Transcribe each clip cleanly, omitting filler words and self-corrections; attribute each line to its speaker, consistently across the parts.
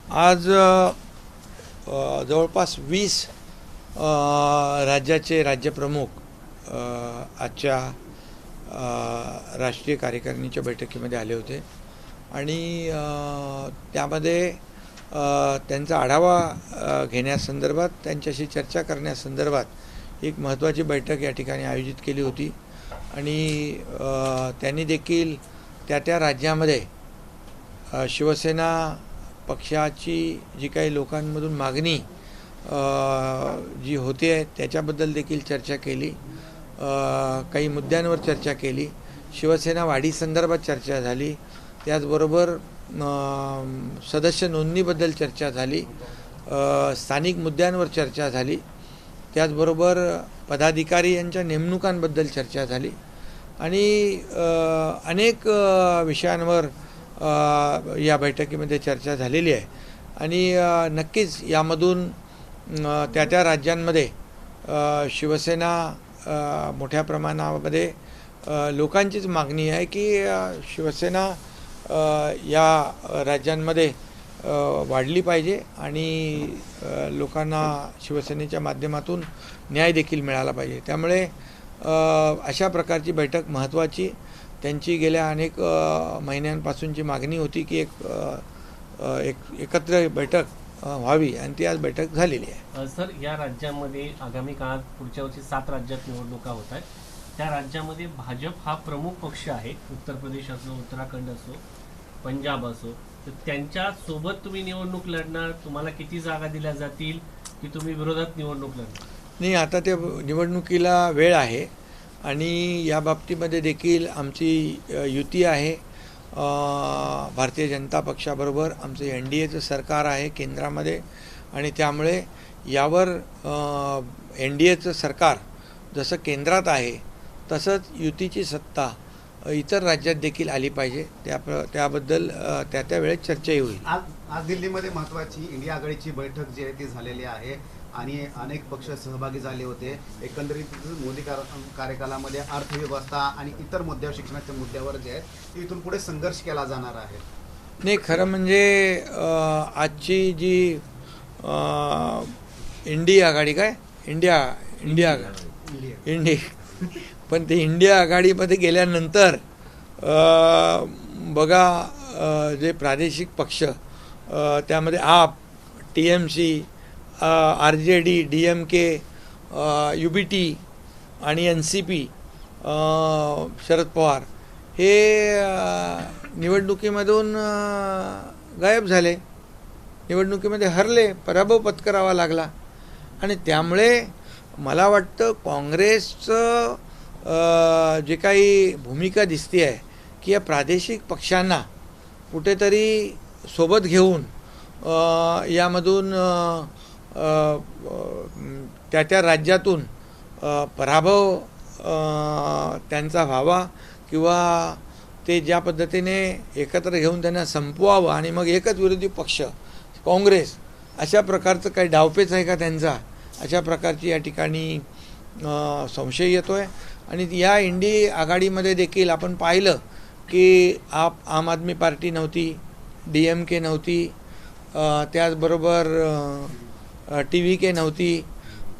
Speaker 1: आज जवळपास 20 राज्याचे राज्यप्रमुख आजच्या राष्ट्रीय कार्यकारिणीच्या बैठकीमध्ये आले होते आणि त्यामध्ये त्यांचा आढावा घेण्यासंदर्भात, त्यांच्याशी चर्चा करण्यासंदर्भात एक महत्त्वाची बैठक या ठिकाणी आयोजित केली होती आणि त्यांनी देखील त्या राज्यामध्ये शिवसेना पक्षाची जी काही लोकांमधून मागणी जी होते आहे त्याच्याबद्दल देखील चर्चा केली, काही मुद्द्यांवर चर्चा केली, शिवसेना वाढीसंदर्भात चर्चा झाली, त्याचबरोबर सदस्य नोंदणीबद्दल चर्चा झाली, स्थानिक मुद्द्यांवर चर्चा झाली, त्याचबरोबर पदाधिकारी यांच्या नेमणुकांबद्दल चर्चा झाली आणि अनेक विषयांवर या बैठकीमध्ये चर्चा झालेली आहे आणि नक्कीच यामधून त्या राज्यांमध्ये शिवसेना मोठ्या प्रमाणामध्ये लोकांचीच मागणी आहे की शिवसेना या राज्यांमध्ये वाढली पाहिजे आणि लोकांना शिवसेनेच्या माध्यमातून न्याय देखील मिळाला पाहिजे. त्यामुळे अशा प्रकारची बैठक महत्त्वाची, त्यांची गेल्या अनेक महिन्यांपासूनची मागणी होती की एकत्र बैठक व्हावी आणि ती आज बैठक झालेली आहे.
Speaker 2: सर, या राज्यामध्ये आगामी काळात पुढच्या वर्षी 7 राज्यात निवडणुका होत आहेत. त्या राज्यामध्ये भाजप हा प्रमुख पक्ष आहे. उत्तर प्रदेश असो, उत्तराखंड असो, पंजाब असो, तर त्यांच्या सोबत तुम्ही निवडणूक लढणार? तुम्हाला किती जागा दिल्या जातील की तुम्ही विरोधात निवडणूक लढणार?
Speaker 1: नाही, आता ते निवडणुकीला वेळ आहे आणि या बाबतीमध्ये देखील आमची युती आहे. भारतीय जनता पक्षाबरोबर आमचं NDAचं सरकार आहे केंद्रामध्ये आणि त्यामुळे यावर NDAचं सरकार जसं केंद्रात आहे तसंच युतीची सत्ता इतर राज्यात देखील आली पाहिजे. त्याबद्दल त्या वेळेत चर्चाही होईल.
Speaker 3: आज दिल्लीमध्ये महत्त्वाची इंडिया आघाडीची बैठक जी आहे ती झालेली आहे आणि अनेक पक्ष सहभागी झाले होते. एकंदरीत मोदी कार्यकालामध्ये अर्थव्यवस्था आणि इतर मुद्द्यावर, शिक्षणाच्या मुद्द्यावर जे आहे इथून पुढे संघर्ष केला जाणार आहे.
Speaker 1: नाही, खरं म्हणजे आजची जी इंडिया आघाडी इंडिया पण ते इंडिया आघाडीमध्ये गेल्यानंतर बघा, जे प्रादेशिक पक्ष त्यामध्ये आप, TMC, RJD, DMK, UBT आणि NCP, शरद पवार हे निवडणुकीमधून गायब झाले, निवडणुकीमध्ये हरले, पराभव पत्करावा लागला आणि त्यामुळे मला वाटतं काँग्रेसचं जे काही भूमिका दिसते आहे की या प्रादेशिक पक्षांना कुठेतरी सोबत घेऊन यामधून त्या राज्यातून पराभव त्यांचा व्हावा किंवा ते ज्या पद्धतीने एकत्र घेऊन त्यांना संपवावं आणि मग एकच विरोधी पक्ष काँग्रेस, अशा प्रकारचं काही डावपेच आहे का त्यांचा, अशा प्रकारची या ठिकाणी संशय येतो आहे. आणि या इंडिया आघाडीमध्ये देखील आपण पाहिलं की आम आदमी पार्टी नव्हती, DMK नव्हती, त्याचबरोबर TVK नव्हती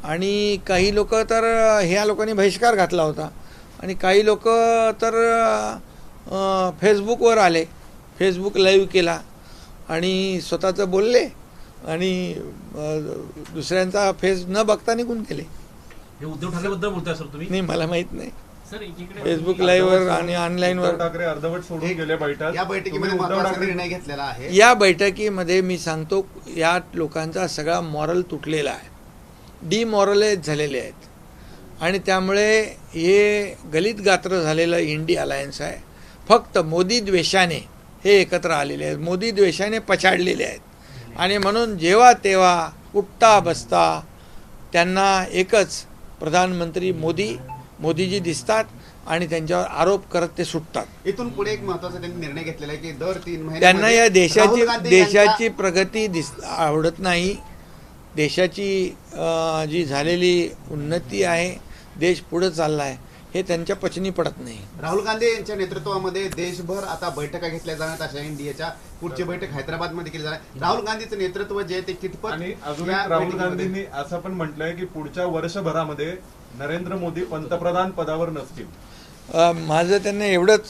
Speaker 1: आणि काही लोक तर ह्या लोकांनी बहिष्कार घातला होता आणि काही लोक तर फेसबुकवर आले, फेसबुक लाईव्ह केला आणि स्वतःचं बोलले आणि दुसऱ्यांचा फेस न बघता निघून गेले.
Speaker 2: हे उद्धव ठाकरेबद्दल बोलताय सर तुम्ही?
Speaker 1: नाही, मला माहित नाही.
Speaker 2: सर, एकीकडे
Speaker 1: फेसबुक लाईव्हवर आणि ऑनलाईनवर
Speaker 4: ठाकरे अर्धवट सोडून गेले बैठक.
Speaker 3: या बैठकीमध्ये महत्त्वाचा निर्णय घेतलेला आहे.
Speaker 1: या बैठकीमध्ये मी सांगतो, या लोकांचा सगळा मॉरल तुटलेला आहे, डिमॉरलाइज झालेले आहेत आणि त्यामुळे हे गलित गात्र झालेलं इंडिया अलायन्स आहे. फक्त मोदी द्वेषाने हे एकत्र आलेले आहेत, मोदी द्वेषाने पछाडलेले आहेत आणि म्हणून जेव्हा तेव्हा उठता बसता त्यांना एकच प्रधानमंत्री मोदीजी दिसतात आणि त्यांच्यावर आरोप करत ते सुटतात.
Speaker 3: इथून पुढे एक महत्त्वाचा त्यांनी निर्णय घेतलेला आहे की दर 3 महिने
Speaker 1: त्यांना या देशाची प्रगती आवडत नाही. देशाची जी झालेली उन्नती आहे, देश पुढे चालला आहे, हे त्यांच्या पचनी पडत नाही.
Speaker 3: राहुल गांधी यांच्या नेतृत्वामध्ये देशभर आता बैठका घेतल्या जाणार अशा एनडीएच्या पुढची बैठक हैदराबादमध्ये केली जाणार. राहुल गांधीचं नेतृत्व जे आहे ते कितपत
Speaker 4: आणि अजून
Speaker 3: या
Speaker 4: एक राहुल
Speaker 3: बैठकीमध्ये-
Speaker 4: गांधींनी असं पण म्हटलंय की पुढच्या वर्षभरामध्ये नरेंद्र मोदी पंतप्रधान पदावर नसतील.
Speaker 1: माझं त्यांना एवढंच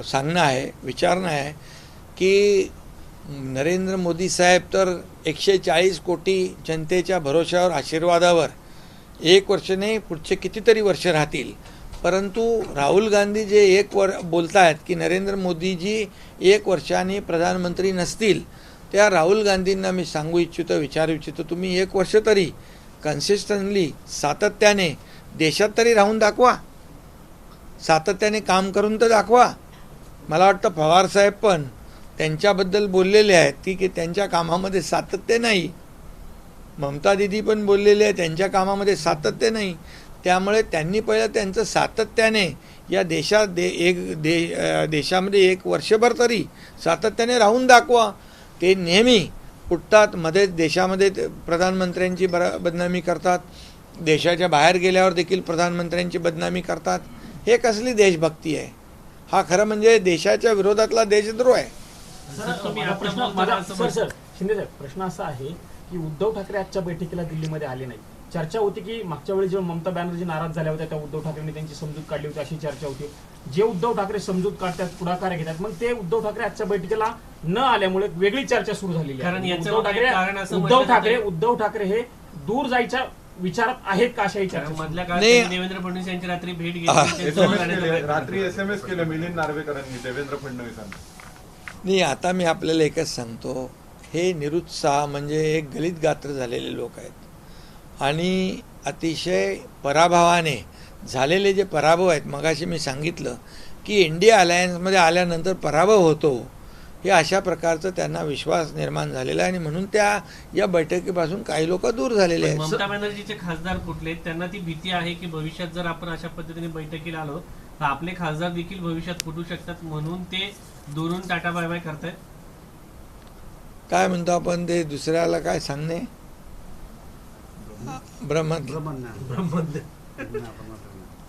Speaker 1: सांगणं आहे, विचारणं आहे की नरेंद्र मोदी साहेब तर 140 कोटी जनतेच्या भरोश्यावर, आशीर्वादावर 1 वर्ष नाही पुढचे कितीतरी वर्ष राहतील. परंतु राहुल गांधी जे बोलत आहेत की नरेंद्र मोदीजी 1 वर्षाने प्रधानमंत्री नसतील, त्या राहुल गांधींना मी सांगू इच्छितो, विचारू इच्छितो, तुम्ही 1 वर्ष तरी कन्सिस्टंटली सातत्याने देशात तरी राहून दाखवा, सातत्याने काम करून तर दाखवा. मला वाटतं पवारसाहेब पण त्यांच्याबद्दल बोललेले आहेत की त्यांच्या कामामध्ये सातत्य नाही. ममता दिदी पण बोललेले आहे त्यांच्या कामामध्ये सातत्य नाही. त्यामुळे त्यांनी पहिलं त्यांचं सातत्याने या देशामध्ये 1 वर्षभर तरी सातत्याने राहून दाखवा. ते नेहमी उठतात, मध्ये देशामध्ये प्रधानमंत्र्यांची बदनामी करतात, देशाच्या बाहेर गेल्यावर देखील प्रधानमंत्र्यांची बदनामी करतात. हे कसली देशभक्ती आहे? हा खरं म्हणजे देशाच्या विरोधातला देशद्रोह आहे.
Speaker 5: शिंदे साहेब, प्रश्न असा आहे की उद्धव ठाकरे आजच्या बैठकीला दिल्लीमध्ये आले नाही. चर्चा होती की मागच्या वेळी जेव्हा ममता बॅनर्जी नाराज झाल्या होत्या त्या उद्धव ठाकरेंनी त्यांची समजूत काढली होती अशी चर्चा होती. जे उद्धव ठाकरे समजूत काढतात, पुढाकार घेतात, मग ते उद्धव ठाकरे आजच्या बैठकीला न आल्यामुळे वेगळी चर्चा सुरू झालेली आहे. उद्धव ठाकरे हे दूर जायच्या विचारात आहेत का अशाही चर्चा
Speaker 2: मधल्या काळात देवेंद्र फडणवीस यांची रात्री भेट घेतली,
Speaker 4: रात्री SMS केले मिलिंद नार्वेकरांनी देवेंद्र फडणवीसांना.
Speaker 1: नाही, आता मी आपल्याला एकच सांगतो, हे निरुत्साह म्हणजे एक गलित गात्र झालेले लोक आहेत आणि अतिशय पराभवाने झालेले जे पराभव आहेत. मगाशी मी सांगितलं की इंडिया अलायन्समध्ये आल्यानंतर पराभव होतो, हे अशा प्रकारचं त्यांना विश्वास निर्माण झालेला आहे आणि म्हणून या बैठकीपासून काही लोक दूर झालेले आहेत.
Speaker 2: ममता बॅनर्जीचे खासदार कुठले, त्यांना ती भीती आहे की भविष्यात जर आपण अशा पद्धतीने बैठकीला आलो तर आपले खासदार देखील भविष्यात फुटू शकतात, म्हणून ते दुरून टाटा बाय बाय करतायत.
Speaker 1: काय म्हणतो आपण ते दुसऱ्याला काय सांगणे,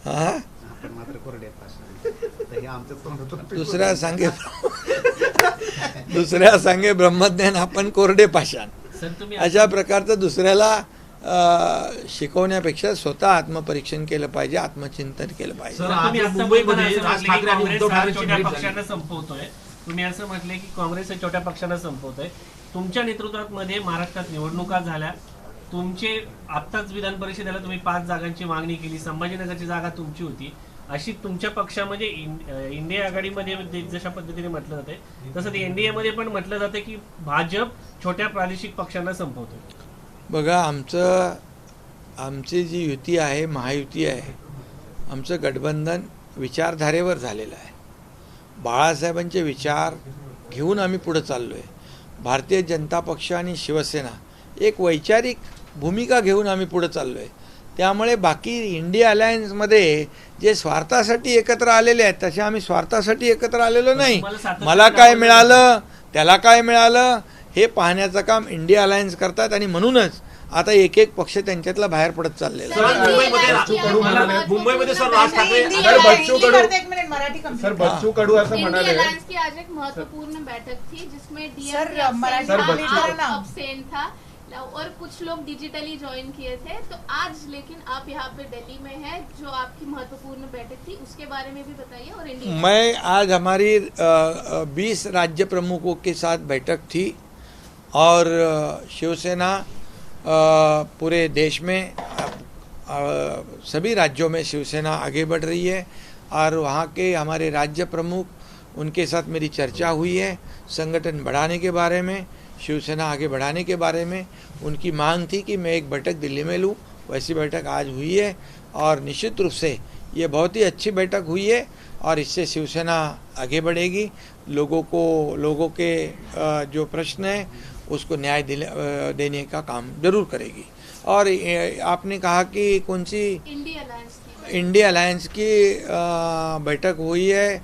Speaker 1: हा दुसऱ्या सांगे ब्रह्मज्ञान, आपण कोरडे पाषाण. अशा प्रकारचं दुसऱ्याला शिकवण्यापेक्षा स्वतः आत्मपरीक्षण केलं पाहिजे, आत्मचिंतन केलं पाहिजे.
Speaker 2: पक्षांना संपवतोय, तुम्ही असं म्हटले की काँग्रेस हे छोट्या पक्षांना संपवतोय. तुमच्या नेतृत्वामध्ये महाराष्ट्रात निवडणुका झाल्या, तुमचे आत्ताच विधान परिषदेला तुम्ही 5 जागांची मागणी केली, संभाजीनगरची जागा तुमची होती. अशी तुमच्या पक्षामध्ये इंडिया आघाडीमध्ये जशा पद्धतीने म्हटलं जाते तसं एनडीए मध्ये पण म्हटलं जातं की भाजप छोट्या प्रादेशिक पक्षांना संपवतोय.
Speaker 1: बघा, आमची जी युती आहे, महायुती आहे, आमचं गठबंधन विचारधारेवर झालेलं आहे. बाळासाहेबांचे विचार घेऊन आम्ही पुढे चाललो आहे. भारतीय जनता पक्ष आणि शिवसेना एक वैचारिक भूमिका घेऊन आम्ही पुढे चाललो आहे. त्यामुळे बाकी इंडिया अलायन्समध्ये जे स्वार्थासाठी एकत्र आलेले आहेत तसे आम्ही स्वार्थासाठी एकत्र आलेलो नाही. मला काय मिळालं, त्याला काय मिळालं, हे पाहण्याचं काम इंडिया अलायन्स करतात आणि म्हणूनच आता एक एक पक्ष त्यांच्यातला बाहेर पडत चाललेला आहे.
Speaker 5: मुंबईमध्ये
Speaker 6: सर
Speaker 4: बच्चू कडू असं म्हणाले
Speaker 6: की आज एक महत्वपूर्ण बैठक थी जिसमें
Speaker 4: सर,
Speaker 6: अब्सेंट था और कुछ लोग डिजिटली ज्वाइन किए थे. तो आज लेकिन आप यहाँ पे दिल्ली में हैं, जो आपकी महत्वपूर्ण बैठक थी उसके बारे में भी बताइए. और इंडिया
Speaker 1: मैं आज हमारी 20 राज्य प्रमुखों के साथ बैठक थी और शिवसेना पूरे देश में सभी राज्यों में शिवसेना आगे बढ़ रही है और वहाँ के हमारे राज्य प्रमुख, उनके साथ मेरी चर्चा हुई है संगठन बढ़ाने के बारे में, शिवसेना आगे बढ़ाने के बारे में. उनकी मांग थी कि मैं एक बैठक दिल्ली में लूँ, वैसी बैठक आज हुई है और निश्चित रूप से ये बहुत ही अच्छी बैठक हुई है और इससे शिवसेना आगे बढ़ेगी. लोगों के जो प्रश्न है उसको न्याय देने का काम जरूर करेगी. और आपने कहा कि कौन सी इंडिया अलायंस की बैठक हुई है,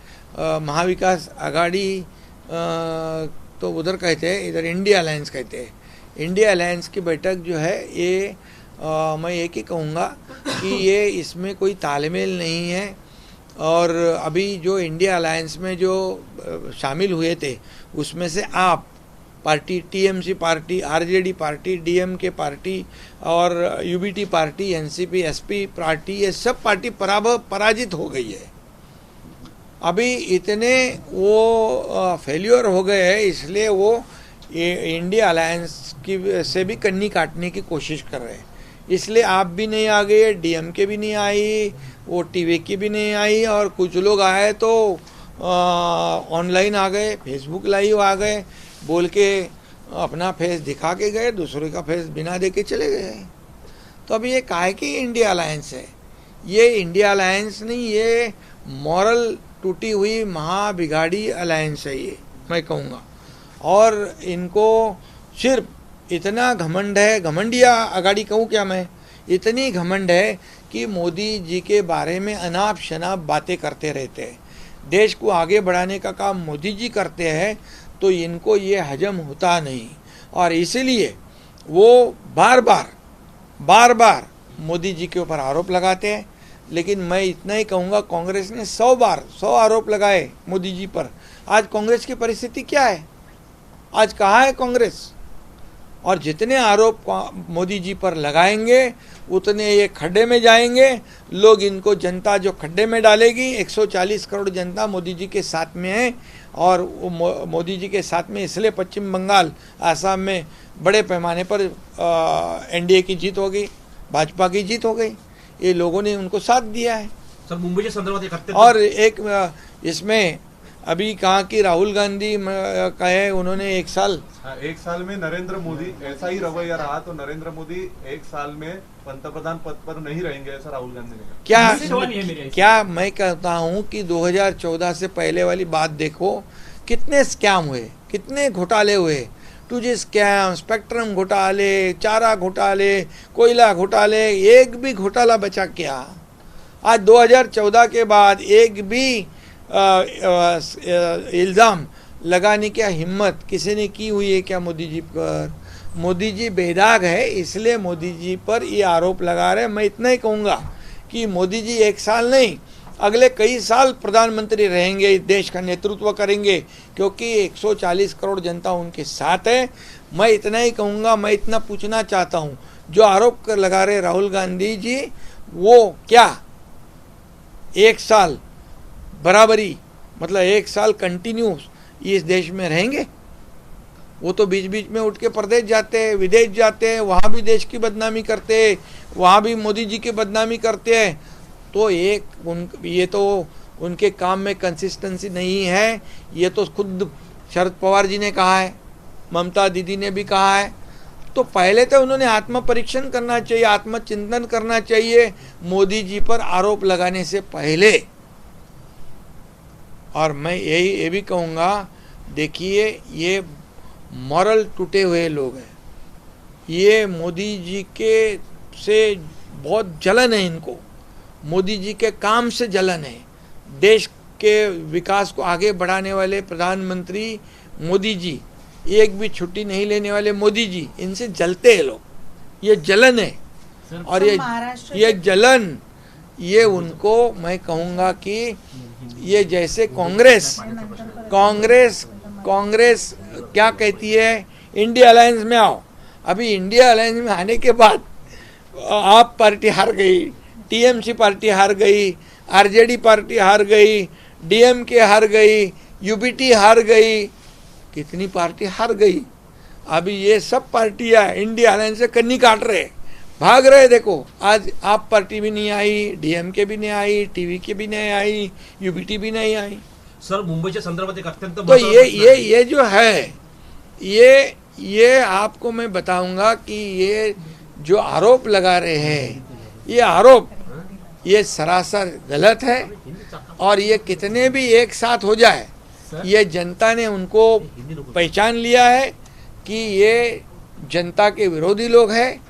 Speaker 1: महाविकास आघाड़ी तो उधर कहते हैं, इधर इंडिया अलायंस कहते हैं. इंडिया अलायंस की बैठक जो है ये मैं एक ही कहूँगा कि ये इसमें कोई तालमेल नहीं है। और अभी जो इंडिया अलायंस में जो शामिल हुए थे उसमें से आप party, TMC party, RJD party, DMK party और UBT party, NCP, SP party, ये सब पार्टी पराजित हो गई है। अभी इतने वो फेल्योर हो गए हैं, इसलिए वो इंडिया अलायंस की से भी कन्नी काटने की कोशिश कर रहे हैं। इसलिए आप भी नहीं आ गए, डीएमके भी नहीं आई, वो टीवी की भी नहीं आई, और कुछ लोग आए तो ऑनलाइन आ गए, फेसबुक लाइव आ गए, बोल के अपना फेस दिखा के गए, दूसरे का फेस बिना दे के चले गए। तो अभी ये काहे की इंडिया अलायंस है? ये इंडिया अलायंस नहीं, ये मॉरल टूटी हुई महाबिगाड़ी अलायंस है ये, मैं कहूँगा। और इनको सिर्फ इतना घमंड है, घमंडिया अगाड़ी कहूँ क्या मैं, इतनी घमंड है कि मोदी जी के बारे में अनाप शनाप बातें करते रहते हैं। देश को आगे बढ़ाने का काम मोदी जी करते हैं, तो इनको ये हजम होता नहीं, और इसीलिए वो बार बार मोदी जी के ऊपर आरोप लगाते हैं। लेकिन मैं इतना ही कहूँगा, कांग्रेस ने 100 आरोप लगाए मोदी जी पर। आज कांग्रेस की परिस्थिति क्या है? आज कहाँ है कांग्रेस? और जितने आरोप मोदी जी पर लगाएंगे उतने ये खड्डे में जाएंगे। लोग इनको, जनता जो खड्डे में डालेगी, 140 करोड़ जनता मोदी जी के साथ में है, और मोदी जी के साथ में इसलिए पश्चिम बंगाल, आसाम में बड़े पैमाने पर एनडीए की जीत हो गई, भाजपा की जीत हो गई। ये लोगों ने उनको साथ दिया है।
Speaker 7: सर, मुंबईच्या संदर्भात एक हत्या,
Speaker 1: और एक इसमें अभी कहा कि राहुल गांधी कहे उन्होंने एक साल
Speaker 4: में नरेंद्र मोदी, ऐसा ही रवैया रहा तो नरेंद्र मोदी 1 साल में पंतप्रधान पद पर नहीं रहेंगे, ऐसा राहुल गांधी ने कहा।
Speaker 1: क्या मैं कहता हूं कि 2014 से पहले वाली बात देखो, कितने स्कैम हुए, कितने घोटाले हुए, 2G स्कैम, स्पेक्ट्रम घोटाले, चारा घोटाले, कोयला घोटाले, एक भी घोटाला बचा क्या? आज 2014 के बाद एक भी इल्ज़ाम लगाने की हिम्मत किसी ने की हुई है क्या मोदी जी पर? मोदी जी बेदाग है, इसलिए मोदी जी पर ये आरोप लगा रहे हैं। मैं इतना ही कहूँगा कि मोदी जी 1 साल नहीं, अगले कई साल प्रधानमंत्री रहेंगे, इस देश का नेतृत्व करेंगे, क्योंकि 140 करोड़ जनता उनके साथ है। मैं इतना ही कहूँगा, मैं इतना पूछना चाहता हूँ, जो आरोप लगा रहे राहुल गांधी जी, वो क्या 1 साल बराबरी, मतलब 1 साल कंटिन्यूस इस देश में रहेंगे? वो तो बीच बीच में उठ के प्रदेश जाते हैं, विदेश जाते हैं, वहाँ भी देश की बदनामी करते हैं, वहाँ भी मोदी जी की बदनामी करते हैं। तो ये तो उनके काम में कंसिस्टेंसी नहीं है। ये तो खुद शरद पवार जी ने कहा है, ममता दीदी ने भी कहा है। तो पहले तो उन्होंने आत्म परीक्षण करना चाहिए, आत्मचिंतन करना चाहिए मोदी जी पर आरोप लगाने से पहले। और मैं ये भी कहूँगा, देखिए ये मॉरल टूटे हुए लोग हैं, ये मोदी जी के से बहुत जलन है इनको, मोदी जी के काम से जलन है। देश के विकास को आगे बढ़ाने वाले प्रधानमंत्री मोदी जी, एक भी छुट्टी नहीं लेने वाले मोदी जी, इनसे जलते हैं लोग, ये जलन है। और ये जलन, ये उनको मैं कहूँगा कि ये जैसे कांग्रेस क्या कहती है, इंडिया अलायंस में आओ। अभी इंडिया अलायंस में आने के बाद आप पार्टी हार गई, टीएमसी पार्टी हार गई, आरजेडी पार्टी हार गई, डीएमके हार गई, यूबीटी हार गई, कितनी पार्टी हार गई। अभी ये सब पार्टियां इंडिया अलायंस से कन्नी काट रहे, भाग रहे। देखो आज आप पार्टी भी नहीं आई, डीएमके भी नहीं आई, टीवी की भी नहीं आई, यूबीटी भी नहीं आई।
Speaker 7: सर, मुंबईच्या संदर्भात एक अत्यंत
Speaker 1: तो ये जो है, ये आपको मैं बताऊंगा कि ये जो आरोप लगा रहे हैं, ये आरोप ये सरासर गलत है। और ये कितने भी एक साथ हो जाए, ये जनता ने उनको पहचान लिया है कि ये जनता के विरोधी लोग हैं।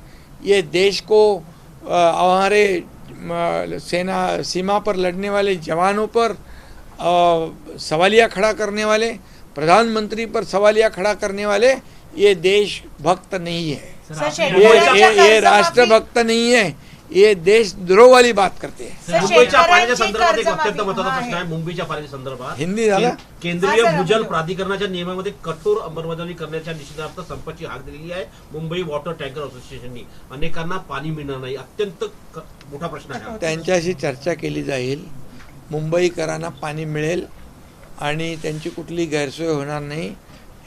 Speaker 1: ये देश को हमारे सेना सीमा पर लड़ने वाले जवानों पर सवालिया खड़ा करने वाले, प्रधानमंत्री पर सवालिया खड़ा करने वाले, ये देशभक्त नहीं है। ये राष्ट्रभक्त नहीं है, ये देशद्रोह वाली बात करते हैं.
Speaker 7: मुंबईच्या पाण्याच्या संदर्भात एक अत्यंत महत्वाचा प्रश्न आहे. मुंबईच्या पाण्याच्या संदर्भात
Speaker 1: हिंदी झालं.
Speaker 7: केंद्रीय भूजल प्राधिकरणाच्या नियमामध्ये कठोर अंमलबजावणी करण्याच्या निषेधार्थ संपाची हाक दिलेली आहे मुंबई वॉटर टँकर असोसिएशननी. अनेकांना पाणी मिळणार नाही, अत्यंत मोठा प्रश्न आहे.
Speaker 1: त्यांच्याशी चर्चा केली जाईल, मुंबईकरांना पाणी मिळेल आणि त्यांची कुठली गैरसोय होणार नाही.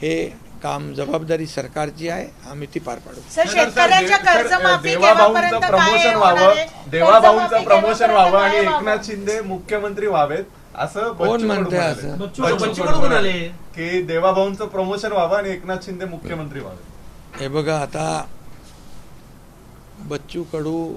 Speaker 1: हे काम जबाबदारी सरकारची आहे, आम्ही ती पार पाडू.
Speaker 8: शेतकऱ्यांच्या कर्जमाफी
Speaker 4: देवाभाऊंचं प्रमोशन व्हावं, देवाभाऊंचं प्रमोशन व्हावं आणि एकनाथ शिंदे मुख्यमंत्री व्हावेत असं
Speaker 1: कोण म्हणतंय असं?
Speaker 7: बच्चू कडू म्हणाले
Speaker 4: की देवाभाऊंचं प्रमोशन व्हावं आणि एकनाथ शिंदे मुख्यमंत्री व्हावे.
Speaker 1: हे बघा, आता बच्चू कडू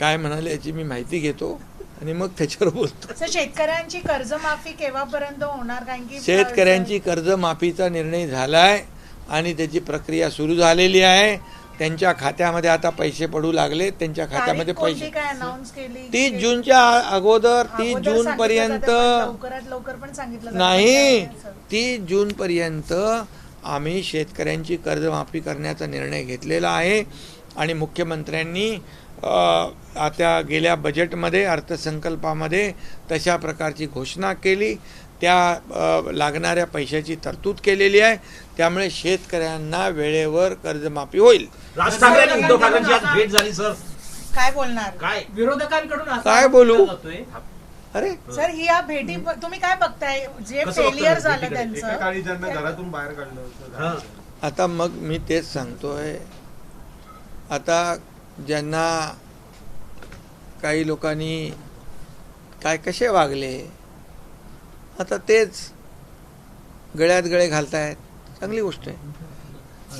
Speaker 1: काय म्हणाले याची मी माहिती घेतो आणि मग त्याच्यावर बोलतो.
Speaker 8: शेतकऱ्यांची कर्जमाफी केव्हापर्यंत होणार? कारण की
Speaker 1: शेतकऱ्यांची कर्जमाफीचा निर्णय झालाय आणि त्याची प्रक्रिया सुरू झालेली आहे. त्यांच्या खात्यामध्ये आता पैसे पडू लागले. त्यांच्या खात्यामध्ये पैसे
Speaker 8: काय अनाउन्स केली?
Speaker 1: 30 जूनच्या अगोदर 30 जून पर्यंत
Speaker 8: लवकरात लवकर पण सांगितलं
Speaker 1: नाही, 30 जून पर्यंत आम्ही शेतकऱ्यांची कर्जमाफी करण्याचा निर्णय घेतलेला आहे. आणि मुख्यमंत्र्यांनी आता गेल्या बजेटमध्ये अर्थसंकल्पामध्ये तशा प्रकारची घोषणा केली. त्या लागणाऱ्या पैशाची तरतूद केलेली आहे. त्यामुळे शेतकऱ्यांना वेळेवर कर्जमाफी होईल.
Speaker 7: राज ठाकरे आणि उद्धव ठाकरेंची आज भेट झाली. सर
Speaker 8: काय बोलणार?
Speaker 7: काय
Speaker 2: विरोधकांकडून
Speaker 1: काय बोलू? अरे
Speaker 8: सर, ही या भेटी तुम्ही काय बघताय? जे फेलियर झालं त्यांचं,
Speaker 4: एकेकाळी ज्यांना घरातून बाहेर काढलं होतं.
Speaker 1: आता मग मी तेच सांगतोय, आता ज्यांना काही लोकांनी काय कसे वागले, आता तेच गळ्यात गळे घालतायत. चांगली गोष्ट आहे.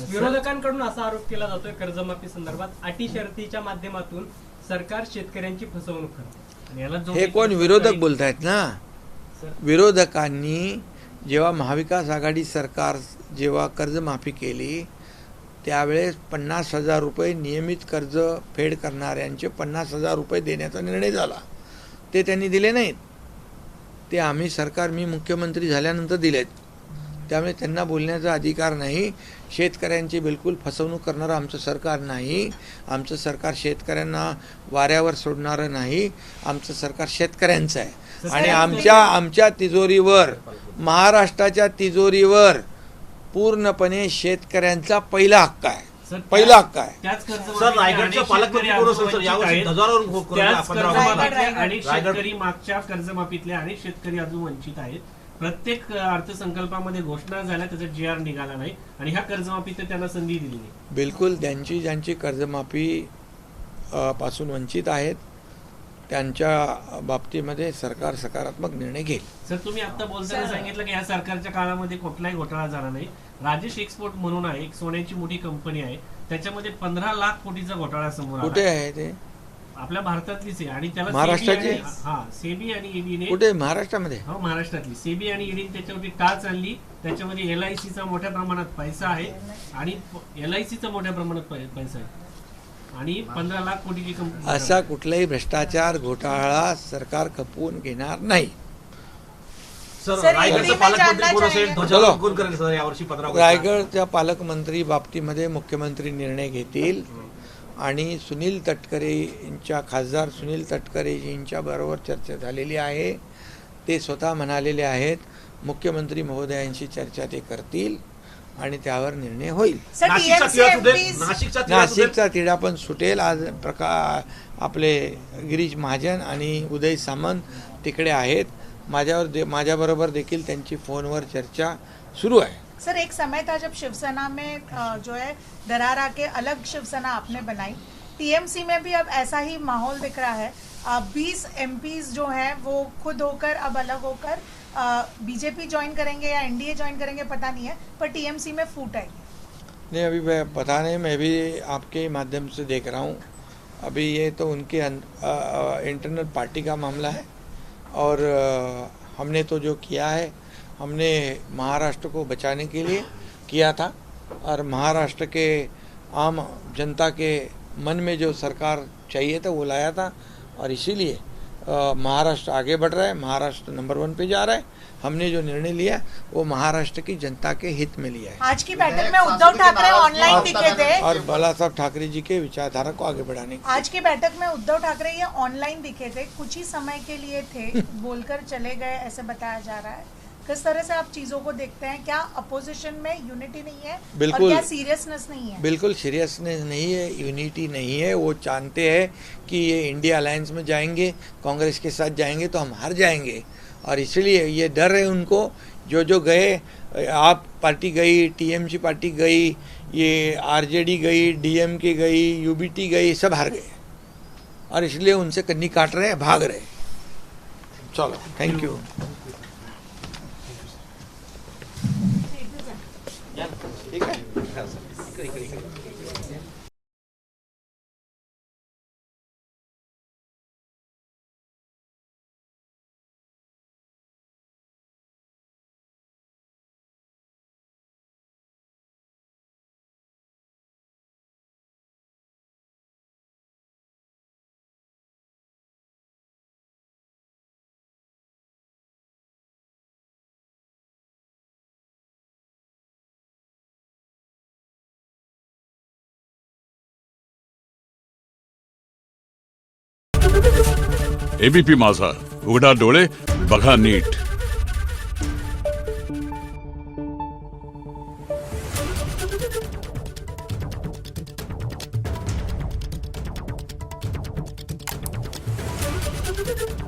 Speaker 9: विरोधकांकडून असा आरोप केला जातोय कर्जमाफी संदर्भात अटी शर्तीच्या माध्यमातून सरकार शेतकऱ्यांची फसवणूक करते.
Speaker 1: हे कोण विरोधक बोलतायत ना? विरोधकांनी जेव्हा महाविकास आघाडी सरकार जेव्हा कर्जमाफी केली त्यावेळेस 50,000 रुपये नियमित कर्ज फेड करणाऱ्यांचे 50,000 रुपये देण्याचा निर्णय झाला. ते त्यांनी दिले नाहीत. ते आम्ही सरकार, मी मुख्यमंत्री झाल्यानंतर दिलेत. त्यामुळे त्यांना बोलण्याचा अधिकार नाही. शेतकऱ्यांची बिलकुल फसवणूक करणारं आमचं सरकार नाही. आमचं सरकार शेतकऱ्यांना वाऱ्यावर सोडणारं नाही. आमचं सरकार शेतकऱ्यांचं आहे. आणि आमच्या तिजोरीवर, महाराष्ट्राच्या तिजोरीवर पूर्णपणे शेतकऱ्यांचा पहिला हक्क आहे. पहिला हक्क आहे.
Speaker 7: सर, रायगडच्या पालकमंत्री कोण असेल सर? यावर्षी
Speaker 2: आणि शेतकरी मागच्या कर्जमाफीतले अनेक शेतकरी अजून वंचित आहेत. प्रत्येक अर्थसंकल्पामध्ये घोषणा झाल्या, त्याचा GR निघाला नाही आणि ह्या कर्जमाफीत त्यांना संधी दिली नाही.
Speaker 1: बिलकुल ज्यांची कर्जमाफी पासून वंचित आहेत त्यांच्या बाबतीमध्ये सरकार सकारात्मक निर्णय घेईल.
Speaker 2: सर, तुम्ही आता बोलताना सांगितलं की या सरकारच्या काळामध्ये कुठलाही घोटाळा झाला नाही. राजेश एक्सपोर्ट म्हणून आहे, एक सोन्याची मोठी कंपनी आहे, त्याच्यामध्ये 15 लाख कोटीचा घोटाळा समोर आला.
Speaker 1: कुठे आहे ते?
Speaker 2: आपल्या भारतातलीच आहे. आणि त्याला
Speaker 1: महाराष्ट्राची?
Speaker 2: सेबी आणि ईडीने.
Speaker 1: कुठे? महाराष्ट्रामध्ये?
Speaker 2: हो, महाराष्ट्रातली. सेबी आणि ईडीने त्याच्यावरती टाच आणली. त्याच्यामध्ये LICचा मोठ्या प्रमाणात पैसा आहे आणि LICचा मोठ्या प्रमाणात पैसा आहे आणि 15 लाख कोटीची कंपनी.
Speaker 1: असा कुठलाही भ्रष्टाचार घोटाळा सरकार खपवून घेणार नाही.
Speaker 7: रायगडचा पालकमंत्री कोण असेल? ध्वजारोहण कोण करेल सर यावर्षी 15 ऑगस्ट?
Speaker 1: रायगडच्या पालकमंत्री बाबतीमध्ये मुख्यमंत्री निर्णय घेतील आणि खासदार सुनील तटकरेजींच्या बरोबर चर्चा झालेली आहे. ते स्वतः म्हणालेले आहेत मुख्यमंत्री महोदयांशी चर्चा ते करतील आणि त्यावर निर्णय होईल. नाशिकचा तिढा पण सुटेल. आज आपले गिरीश महाजन आणि उदय सामंत तिकडे आहेत. माझ्याबरोबर देखील त्यांची फोनवर चर्चा सुरू आहे.
Speaker 8: सर, एक समय था जब शिवसेना में जो है दरार के अलग शिवसेना आपने बनाई, TMC में भी अब ऐसा ही माहौल दिख रहा है. 20 MPs जो हैं वो खुद होकर अब अलग होकर बीजेपी ज्वाइन करेंगे या NDA ज्वाइन करेंगे पता नहीं है, पर TMC में फूट आएगी.
Speaker 1: नहीं, अभी पता नहीं. मैं भी आपके माध्यम से देख रहा हूँ. अभी ये तो उनके इंटरनल पार्टी का मामला है और हमने तो जो किया है हमने महाराष्ट्र को बचाने के लिए किया था और महाराष्ट्र के आम जनता के मन में जो सरकार चाहिए था वो लाया था और इसीलिए महाराष्ट्र आगे बढ़ रहा है, महाराष्ट्र नंबर 1 पे जा रहा है। हमने जो निर्णय लिया वो महाराष्ट्र की जनता के हित में लिया है
Speaker 8: आज की बैठक में उद्धव ठाकरे ऑनलाइन दिखे थे।
Speaker 1: और बाला साहब ठाकरे जी के विचारधारा को आगे बढ़ाने की।
Speaker 8: आज की बैठक में उद्धव ठाकरे ये ऑनलाइन दिखे थे, कुछ ही समय के लिए थे, बोलकर चले गए ऐसे बताया जा रहा है। किस तरह से आप चीजों को देखते हैं? क्या अपोजिशन में यूनिटी नहीं है?
Speaker 1: बिल्कुल।
Speaker 8: और क्या सीरियसनेस नहीं है?
Speaker 1: बिल्कुल सीरियसनेस नहीं है, यूनिटी नहीं है। वो जानते हैं कि ये इंडिया अलायंस में जाएंगे, कांग्रेस के साथ जाएंगे तो हम हार जाएंगे, और इसलिए ये डर है उनको। जो गए, आप पार्टी गई, टीएमसी पार्टी गई, ये आरजेडी गई, डीएमके गई, यूबीटी गई, सब हार गए, और इसलिए उनसे कन्नी काट रहे हैं, भाग रहे। चलो, थैंक यू। ठीक है।
Speaker 10: एबीपी माझा, उघडा डोळे बघा नीट.
Speaker 11: Thank you.